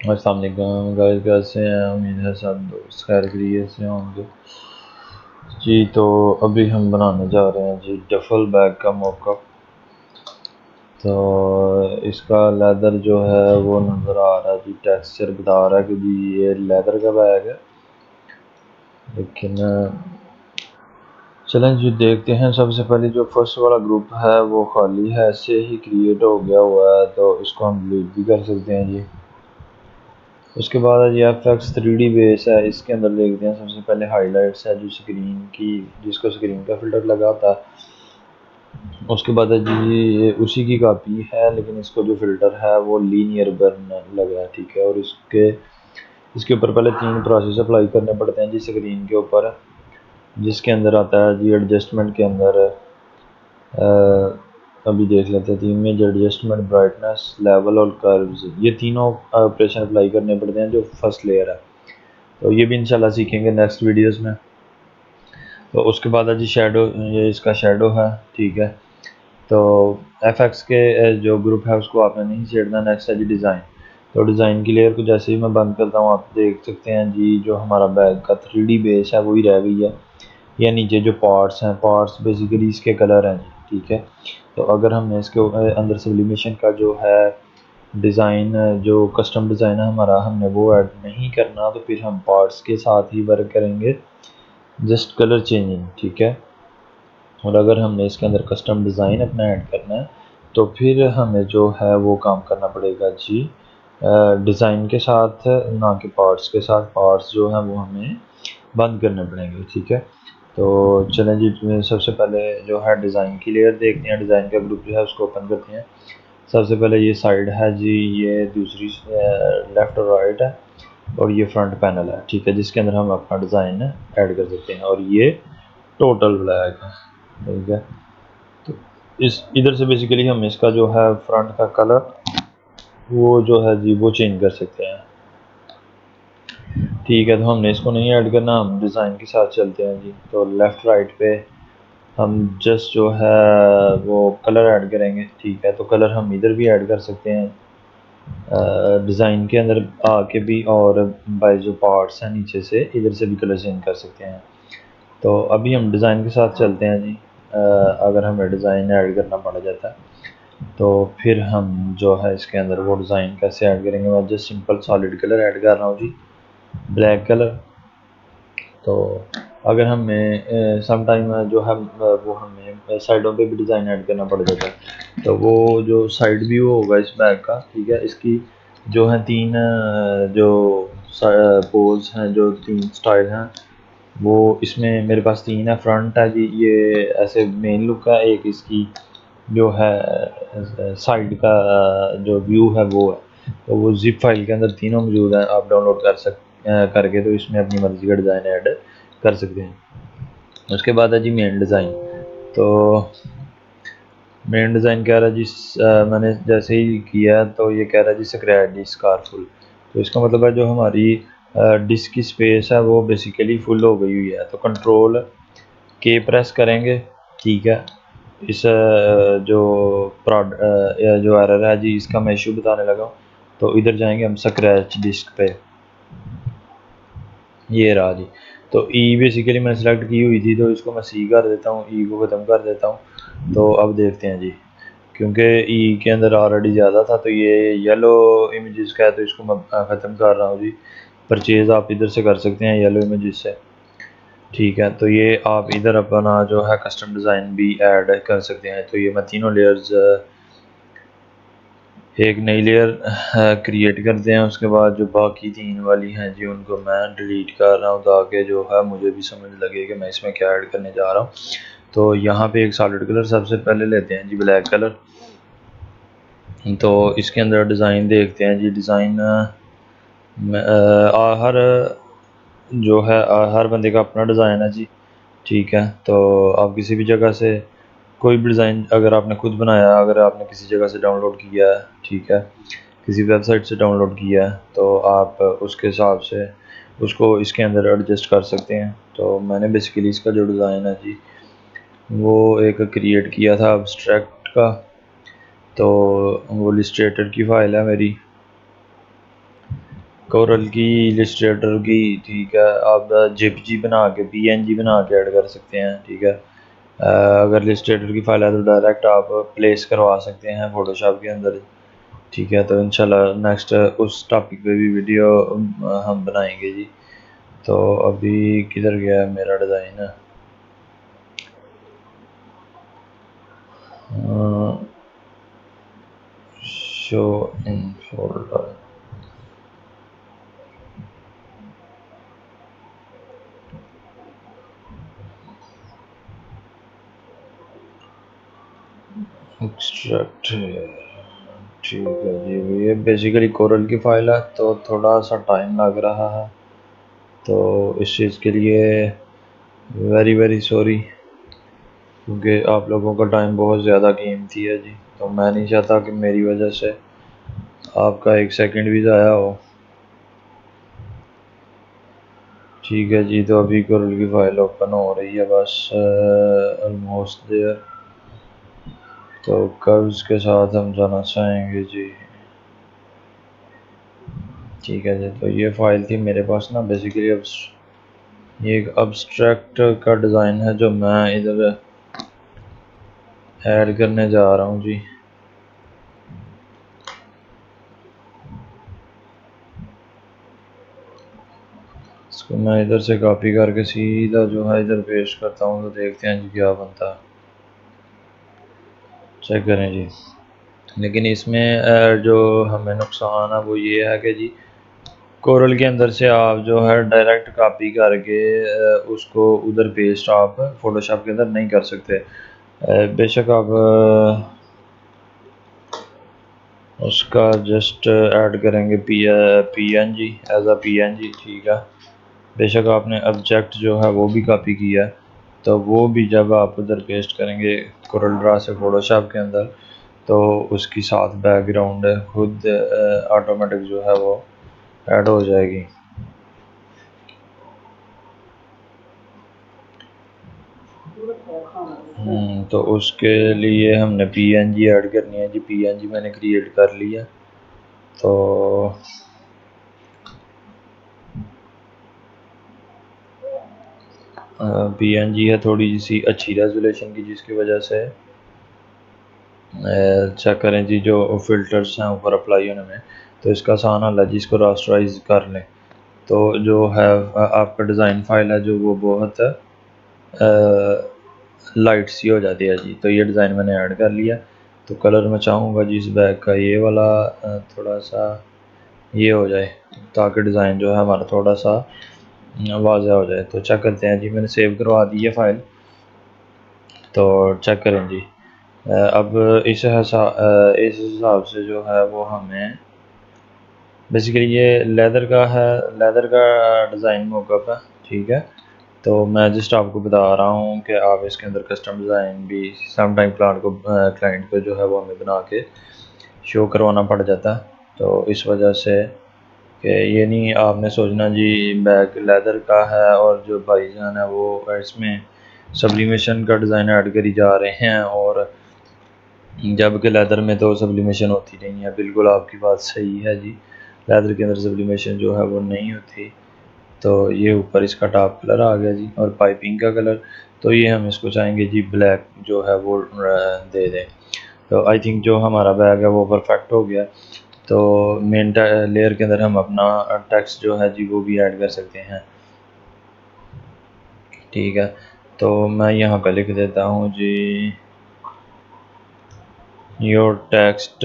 अस्सलाम वालेकुम गाइस, कैसे हैं? उम्मीद है सब दोस्त खैर खैरियत से होंगे जी। तो अभी हम बनाने जा रहे हैं जी डफल बैग का मॉकअप। तो इसका लेदर जो है वो नज़र आ रहा है जी, टेक्सचर बता रहा है कि जी ये लेदर का बैग है। लेकिन चलें जी देखते हैं। सबसे पहले जो फर्स्ट वाला ग्रुप है वो खाली है, ऐसे ही क्रिएट हो गया हुआ है, तो इसको हम डिलीट भी कर सकते हैं जी। उसके बाद ये FX3D बेस है, इसके अंदर देखते हैं। सबसे पहले हाइलाइट्स है जो स्क्रीन की, जिसको स्क्रीन का फिल्टर लगा था। उसके बाद जी ये उसी की कॉपी है, लेकिन इसको जो फिल्टर है वो लीनियर बर्न लगा है, ठीक है। और इसके ऊपर पहले 3 प्रोसेस अप्लाई करने पड़ते हैं जी स्क्रीन के ऊपर, जिसके अंदर आता है जी एडजस्टमेंट के अंदर अभी देख लेते हैं। 3 में एडजस्टमेंट, ब्राइटनेस, लेवल और कर्व्स, ये तीनों ऑपरेशन अप्लाई करने पड़ते हैं जो फर्स्ट लेयर है। तो ये भी इंशाल्लाह सीखेंगे नेक्स्ट वीडियोस में। तो उसके बाद है जी शेडो, ये इसका शेडो है, ठीक है। तो FX के जो ग्रुप है उसको आपने नहीं छेड़ना। नेक्स्ट है जी डिज़ाइन। तो डिज़ाइन की लेयर को जैसे ही मैं बंद करता हूँ, आप देख सकते हैं जी जो हमारा बैग का 3D बेस है वही रह गई है। या नीचे जो पार्ट्स हैं, पार्ट्स बेसिकली इसके कलर हैं जी, ठीक है। तो अगर हमने इसके अंदर सब्लिमेशन का जो है डिज़ाइन, जो कस्टम डिज़ाइन है हमारा, हमने वो ऐड नहीं करना, तो फिर हम पार्ट्स के साथ ही वर्क करेंगे, जस्ट कलर चेंजिंग, ठीक है। और अगर हमने इसके अंदर कस्टम डिज़ाइन अपना ऐड करना है, तो फिर हमें जो है वो काम करना पड़ेगा जी डिज़ाइन के साथ, ना कि पार्ट्स के साथ। पार्ट्स जो है वो हमें बंद करने पड़ेंगे, ठीक है। तो चलें जी, सबसे पहले जो है डिज़ाइन की लेयर देखते हैं। डिज़ाइन का ग्रुप जो है उसको ओपन करते हैं। सबसे पहले ये साइड है जी, ये दूसरी लेफ़्ट और राइट है, और ये फ्रंट पैनल है, ठीक है, जिसके अंदर हम अपना डिज़ाइन ऐड कर सकते हैं। और ये टोटल ब्लैक है, ठीक है। तो इस इधर से बेसिकली हम इसका जो है फ्रंट का कलर वो जो है जी वो चेंज कर सकते हैं, ठीक है। तो हमने इसको नहीं ऐड करना, हम डिज़ाइन के साथ चलते हैं जी। तो लेफ़्ट राइट पे हम जस्ट जो है वो कलर ऐड करेंगे, ठीक है। तो कलर हम इधर भी ऐड कर सकते हैं डिज़ाइन के अंदर आके भी, और बाय जो पार्ट्स हैं नीचे से इधर से भी कलर चेंज कर सकते हैं। तो अभी हम डिज़ाइन के साथ चलते हैं जी। अगर हमें डिज़ाइन ऐड करना पड़ जाता है तो फिर हम जो है इसके अंदर वो डिज़ाइन कैसे ऐड करेंगे। मैं just simple solid colour add कर रहा हूँ जी, ब्लैक कलर। तो अगर हमें सम टाइम जो है वो हमें साइडों पे भी डिज़ाइन ऐड करना पड़ जाता है, तो वो जो साइड व्यू होगा इस बैग का, ठीक है, इसकी जो है 3 जो पोज हैं, जो 3 स्टाइल हैं, वो इसमें मेरे पास 3 है। फ्रंट है जी, ये ऐसे मेन लुक है। एक इसकी जो है साइड का जो व्यू है वो है, तो वो जिप फाइल के अंदर तीनों मौजूद हैं, आप डाउनलोड करके तो इसमें अपनी मर्ज़ी का डिज़ाइन ऐड कर सकते हैं। उसके बाद है जी मेन डिज़ाइन। तो मेन डिज़ाइन कह रहा है जी मैंने जैसे ही किया तो ये कह रहा है जी स्क्रैच डी स्कारफुल। तो इसका मतलब है जो हमारी डिस्क की स्पेस है वो बेसिकली फुल हो गई हुई है। तो कंट्रोल के प्रेस करेंगे, ठीक है। इस जो एरर है जी इसका मैं इशू बताने लगा हूँ। तो इधर जाएंगे हम स्क्रैच डिस्क पे, ये रहा जी। तो ई बेसिकली मैंने सेलेक्ट की हुई थी, तो इसको मैं सी कर देता हूँ, ई को ख़त्म कर देता हूँ। तो अब देखते हैं जी, क्योंकि ई के अंदर ऑलरेडी ज़्यादा था, तो ये येलो इमेजेस का है, तो इसको मैं ख़त्म कर रहा हूँ जी। परचेज़ आप इधर से कर सकते हैं येलो इमेजेस से, ठीक है। तो ये आप इधर अपना जो है कस्टम डिज़ाइन भी ऐड कर सकते हैं। तो ये मैं तीनों लेयर्स एक नई लेयर क्रिएट करते हैं। उसके बाद जो बाकी 3 वाली हैं जी उनको मैं डिलीट कर रहा हूँ, ताकि जो है मुझे भी समझ लगे कि मैं इसमें क्या ऐड करने जा रहा हूँ। तो यहाँ पे एक सॉलिड कलर सबसे पहले लेते हैं जी, ब्लैक कलर। तो इसके अंदर डिज़ाइन देखते हैं जी। डिज़ाइन हर जो है हर बंदे का अपना डिज़ाइन है जी, ठीक है। तो आप किसी भी जगह से कोई भी डिज़ाइन अगर आपने खुद बनाया, अगर आपने किसी जगह से डाउनलोड किया है, ठीक है, किसी वेबसाइट से डाउनलोड किया है, तो आप उसके हिसाब से उसको इसके अंदर एडजस्ट कर सकते हैं। तो मैंने बेसिकली इसका जो डिज़ाइन है जी वो एक क्रिएट किया था एब्स्ट्रैक्ट का। तो वो इलस्ट्रेटर की फ़ाइल है मेरी, कोरल की, इलस्ट्रेटर की, ठीक है। आप जेपीजी बना के, पीएनजी बना के ऐड कर सकते हैं, ठीक है। अगर इलस्ट्रेटर की फाइल है तो डायरेक्ट आप प्लेस करवा सकते हैं फोटोशॉप के अंदर, ठीक है। तो इंशाल्लाह नेक्स्ट उस टॉपिक पे भी वीडियो हम बनाएंगे जी। तो अभी किधर गया है मेरा design? Show in folder, extract, ठीक है जी। ये बेसिकली कोरल की फाइल है तो थोड़ा सा टाइम लग रहा है, तो इस चीज़ के लिए वेरी वेरी सॉरी, क्योंकि आप लोगों का टाइम बहुत ज़्यादा कीमती है जी। तो मैं नहीं चाहता कि मेरी वजह से आपका एक सेकंड भी ज़ाया हो, ठीक है जी। तो अभी कोरल की फाइल ओपन हो रही है, बस ऑलमोस्ट देयर। तो कर्व्स के साथ हम जाना चाहेंगे जी, ठीक है जी। तो ये फाइल थी मेरे पास ना, बेसिकली अब ये एक अब्स्ट्रैक्ट का डिज़ाइन है जो मैं इधर ऐड करने जा रहा हूँ जी। इसको मैं इधर से कॉपी करके सीधा जो है इधर पेस्ट करता हूँ, तो देखते हैं जी क्या बनता है, चेक करें जी। लेकिन इसमें जो हमें नुकसान है वो ये है कि जी कोरल के अंदर से आप जो है डायरेक्ट कॉपी करके उसको उधर पेस्ट आप फोटोशॉप के अंदर नहीं कर सकते। बेशक आप उसका जस्ट ऐड करेंगे पीएनजी एज अ पीएनजी, ठीक है। बेशक आपने ऑब्जेक्ट जो है वो भी कॉपी किया है, तो वो भी जब आप उधर पेस्ट करेंगे कोरल ड्रा से फोटोशॉप के अंदर, तो उसकी साथ बैकग्राउंड खुद ऑटोमेटिक जो है वो ऐड हो जाएगी। तो उसके लिए हमने पीएनजी ऐड करनी है जी। पीएनजी मैंने क्रिएट कर लिया, तो पीएनजी है थोड़ी सी अच्छी रेजोल्यूशन की, जिसकी वजह से चेक करें जी जो फिल्टर्स हैं ऊपर अप्लाई होने में, तो इसका आसान हल है जी, इसको रास्टराइज कर लें। तो जो है आपका डिज़ाइन फाइल है जो वो बहुत लाइट सी हो जाती है जी। तो ये डिज़ाइन मैंने ऐड कर लिया। तो कलर मैं चाहूँगा जी इस बैग का ये वाला थोड़ा सा ये हो जाए, ताकि डिज़ाइन जो है हमारा थोड़ा सा वाज़ह हो जाए। तो चेक करते हैं जी, मैंने सेव करवा दी है फाइल, तो चेक करें जी। अब इस हिसाब से जो है वो हमें बेसिकली ये लेदर का है, लेदर का डिज़ाइन मॉकअप है, ठीक है। तो मैं जस्ट आपको बता रहा हूँ कि आप इसके अंदर कस्टम डिज़ाइन भी सम टाइम क्लाइंट को जो है वो हमें बना के शो करवाना पड़ जाता है। तो इस वजह से कि ये नहीं आपने सोचना जी बैग लेदर का है और जो भाईजान है वो इसमें सब्लिमेशन का डिज़ाइन ऐड करी जा रहे हैं, और जबकि लेदर में तो सब्लिमेशन होती नहीं है। बिल्कुल आपकी बात सही है जी, लेदर के अंदर सब्लिमेशन जो है वो नहीं होती। तो ये ऊपर इसका टॉप कलर आ गया जी, और पाइपिंग का कलर तो ये हम इसको चाहेंगे जी ब्लैक जो है वो दे दें। तो आई थिंक जो हमारा बैग है वो परफेक्ट हो गया। तो मेन लेयर के अंदर हम अपना टेक्स्ट जो है जी वो भी ऐड कर सकते हैं, ठीक है। तो मैं यहाँ पे लिख देता हूँ जी your text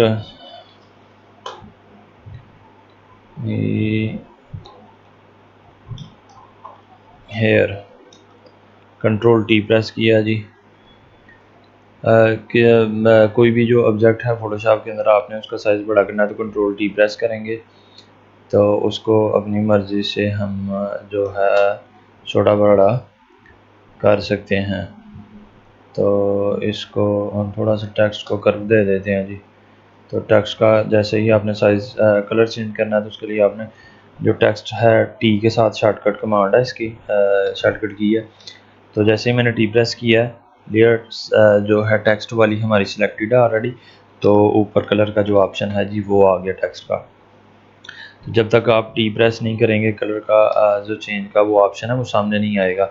here, control T press किया जी। कि कोई भी जो ऑब्जेक्ट है फोटोशॉप के अंदर आपने उसका साइज़ बड़ा करना है तो कंट्रोल टी प्रेस करेंगे, तो उसको अपनी मर्ज़ी से हम जो है छोटा बड़ा कर सकते हैं। तो इसको हम थोड़ा सा टेक्स्ट को कर्व दे देते हैं जी। तो टेक्स्ट का जैसे ही आपने साइज़ कलर चेंज करना है, तो उसके लिए आपने जो टेक्स्ट है टी के साथ शॉर्टकट कमांड है इसकी, शॉर्टकट की है। तो जैसे ही मैंने टी प्रेस किया है, लेयर जो है टेक्स्ट वाली हमारी सिलेक्टेड है ऑलरेडी, तो ऊपर कलर का जो ऑप्शन है जी वो आ गया टेक्स्ट का। तो जब तक आप टी प्रेस नहीं करेंगे कलर का जो चेंज का वो ऑप्शन है वो सामने नहीं आएगा।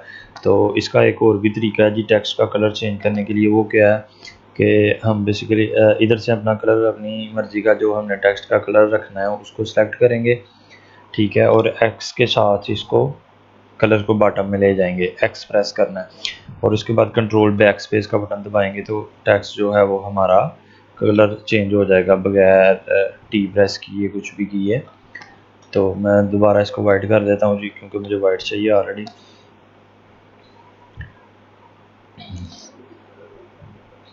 तो इसका एक और भी तरीका है जी टेक्स्ट का कलर चेंज करने के लिए, वो क्या है कि हम बेसिकली इधर से अपना कलर, अपनी मर्ज़ी का जो हमने टेक्स्ट का कलर रखना है उसको सेलेक्ट करेंगे, ठीक है, और एक्स के साथ इसको कलर को बॉटम में ले जाएंगे, एक्स प्रेस करना है और उसके बाद कंट्रोल बैक स्पेस का बटन दबाएंगे तो टेक्स्ट जो है वो हमारा कलर चेंज हो जाएगा बगैर टी प्रेस किए कुछ भी किए। तो मैं दोबारा इसको वाइट कर देता हूँ जी, क्योंकि मुझे वाइट चाहिए ऑलरेडी।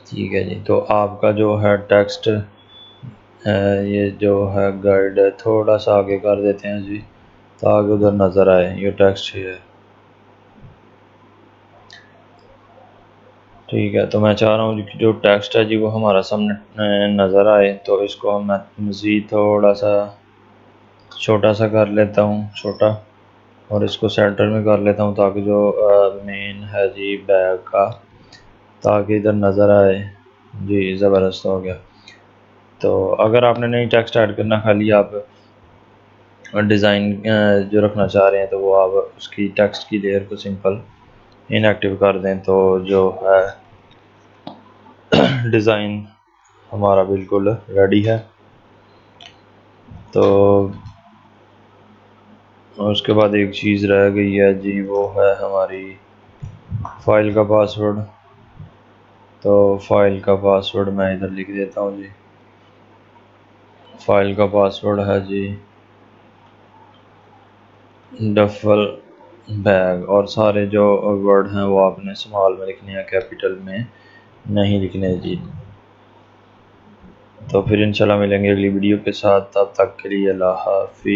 ठीक है जी, तो आपका जो है टेक्स्ट ये जो है गाइड थोड़ा सा आगे कर देते हैं जी ताकि उधर नज़र आए ये टेक्स्ट है। ठीक है, तो मैं चाह रहा हूँ कि जो टेक्स्ट है जी वो हमारा सामने नज़र आए, तो इसको हम मज़ीद थोड़ा सा छोटा सा कर लेता हूँ, छोटा, और इसको सेंटर में कर लेता हूँ ताकि जो मेन है जी बैग का, ताकि इधर नज़र आए जी। ज़बरदस्त हो गया। तो अगर आपने नई टेक्स्ट ऐड करना, खाली आप डिज़ाइन जो रखना चाह रहे हैं तो वो आप उसकी टेक्स्ट की लेयर को सिंपल इनएक्टिव कर दें तो जो है डिज़ाइन हमारा बिल्कुल रेडी है। तो उसके बाद एक चीज़ रह गई है जी, वो है हमारी फ़ाइल का पासवर्ड। तो फाइल का पासवर्ड मैं इधर लिख देता हूँ जी। फाइल का पासवर्ड है जी डफल बैग, और सारे जो वर्ड हैं वो आपने स्मॉल में लिखने हैं, कैपिटल में नहीं लिखने जी। तो फिर इंशाल्लाह मिलेंगे अगली वीडियो के साथ, तब तक के लिए अल्लाह हाफिज़।